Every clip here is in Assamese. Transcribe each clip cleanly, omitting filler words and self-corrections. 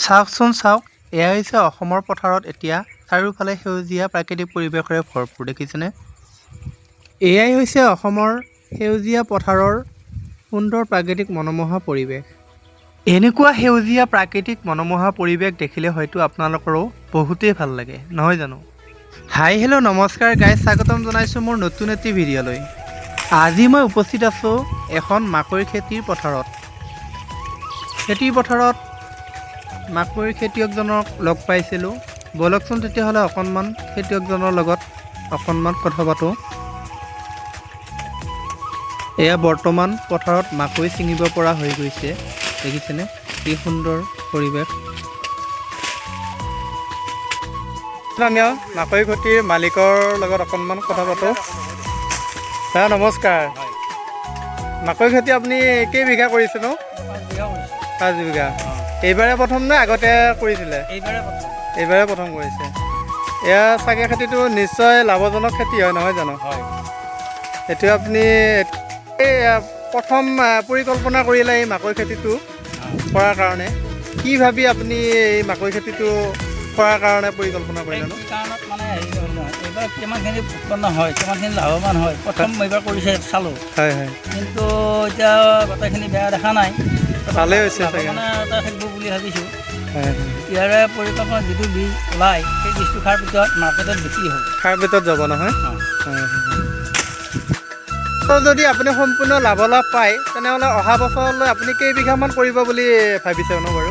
চাওকচোন চাওক, এয়া হৈছে অসমৰ পথাৰত এতিয়া চাৰিওফালে সেউজীয়া প্ৰাকৃতিক পৰিৱেশৰে ভৰপূৰ, দেখিছেনে? এয়াই হৈছে অসমৰ সেউজীয়া পথাৰৰ সুন্দৰ প্ৰাকৃতিক মনোমোহা পৰিৱেশ। এনেকুৱা সেউজীয়া প্ৰাকৃতিক মনোমোহা পৰিৱেশ দেখিলে হয়তো আপোনালোকৰো বহুতেই ভাল লাগে, নহয় জানো? হাই হেল্ল' নমস্কাৰ গাইজ, স্বাগতম জনাইছোঁ মোৰ নতুন এটি ভিডিঅ'লৈ। আজি মই উপস্থিত আছোঁ এখন মাকৈ খেতিৰ পথাৰত। মাকৈৰ খেতিয়কজনক লগ পাইছিলোঁ। ব'লকচোন তেতিয়াহ'লে অকণমান খেতিয়কজনৰ লগত কথা পাতোঁ। এয়া বৰ্তমান পথাৰত মাকৈ ছিঙিব পৰা হৈ গৈছে, দেখিছেনে কি সুন্দৰ পৰিৱেশ। আমি মাকৈ খেতিৰ মালিকৰ লগত অকণমান কথা পাতোঁ। দাদা নমস্কাৰ। মাকৈ খেতি আপুনি কেইবিঘা কৰিছেনো? 5 বিঘা। এইবাৰে প্ৰথম নে আগতে কৰিছিলে? এইবাৰে প্ৰথম কৰিছে। এয়া চাগে খেতিটো নিশ্চয় লাভজনক খেতি হয়, নহয় জানো? এইটো আপুনি প্ৰথম পৰিকল্পনা কৰিলে এই মাকৈ খেতিটো কৰাৰ কাৰণে, কি ভাবি আপুনি এই মাকৈ খেতিটো কৰাৰ কাৰণে পৰিকল্পনা কৰিলে? কাৰণত মানে এইবাৰ কিমানখিনি উৎপন্ন হয়, কিমানখিনি লাভৱান হয়, প্ৰথম এইবাৰ কৰিছে চালোঁ। হয়। কিন্তু এতিয়া গোটেইখিনি বেয়া দেখা নাই, ভালেই হৈছে মানে এটা থাকিব বুলি ভাবিছোঁ। ইয়াৰে পৰিকল্পনা যিটো বীজ ওলাই সেই বীজটো খাৰ ভিতৰত মাৰ্কেটত বিক্ৰী হ'ল, খাৰ ভিতৰত যাব নহয়। যদি আপুনি সম্পূৰ্ণ লাভালাভ পায় তেনেহ'লে অহা বছৰলৈ আপুনি কেইবিঘামান কৰিব বুলি ভাবিছে নো বাৰু?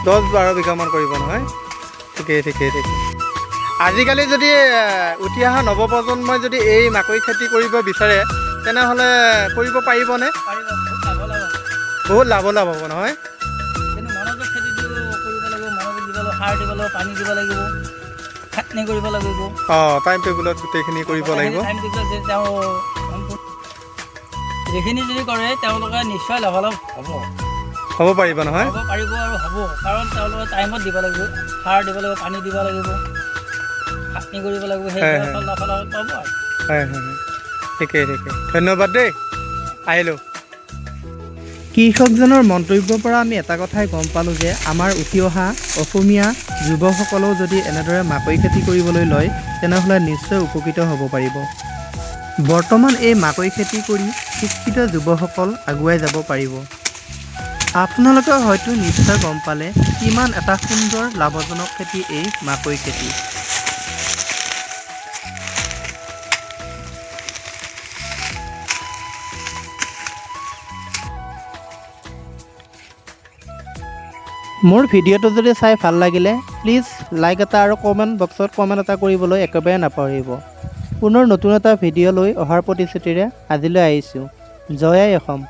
10-12 বিঘামান কৰিব নহয়। ঠিকেই। আজিকালি যদি উঠি অহা নৱপ্ৰজন্মই যদি এই মাকৈ খেতি কৰিব বিচাৰে তেনেহ'লে কৰিব পাৰিবনে? বহুত লাভলাভ হ'ব নহয়। কিন্তু মনোযোগ খেতিটো কৰিব লাগিব, মনোযোগ দিব লাগিব, সাৰ দিব লাগিব, পানী দিব লাগিব, খাটনি কৰিব লাগিব। টাইম টেবুলত গোটেইখিনি কৰিব লাগিব। টাইম টেবুলত যে তেওঁ যিখিনি যদি কৰে তেওঁলোকে নিশ্চয় লাভালাভ হ'ব পাৰিব নহয়? হ'ব পাৰিব আৰু হ'ব, কাৰণ তেওঁলোকে টাইমত দিব লাগিব, সাৰ দিব লাগিব, পানী দিব লাগিব, খাটনি কৰিব লাগিব, সেই লাভালাভ পাব আৰু। হয়। ঠিকেই। ধন্যবাদ দেই, আহিলোঁ। কৃষকজনৰ মন্তব্যৰ পৰা আমি এটা কথাই গম পালোঁ যে আমাৰ উঠি অহা অসমীয়া যুৱকসকলেও যদি এনেদৰে মাকৈ খেতি কৰিবলৈ লয় তেনেহ'লে নিশ্চয় উপকৃত হ'ব পাৰিব। বৰ্তমান এই মাকৈ খেতি কৰি শিক্ষিত যুৱকসকল আগুৱাই যাব পাৰিব। আপোনালোকে হয়তো নিশ্চয় গম পালে কিমান এটা সুন্দৰ লাভজনক খেতি এই মাকৈ খেতি। মোৰ ভিডিঅ'টো যদি চাই ভাল লাগিলে প্লিজ লাইক এটা আৰু কমেণ্ট বক্সত কমেণ্ট এটা কৰিবলৈ একেবাৰে নাপাহৰিব। পুনৰ নতুন এটা ভিডিঅ' লৈ অহাৰ প্ৰতিশ্ৰুতিৰে আজিলৈ আহিছোঁ। জয় আই অসম।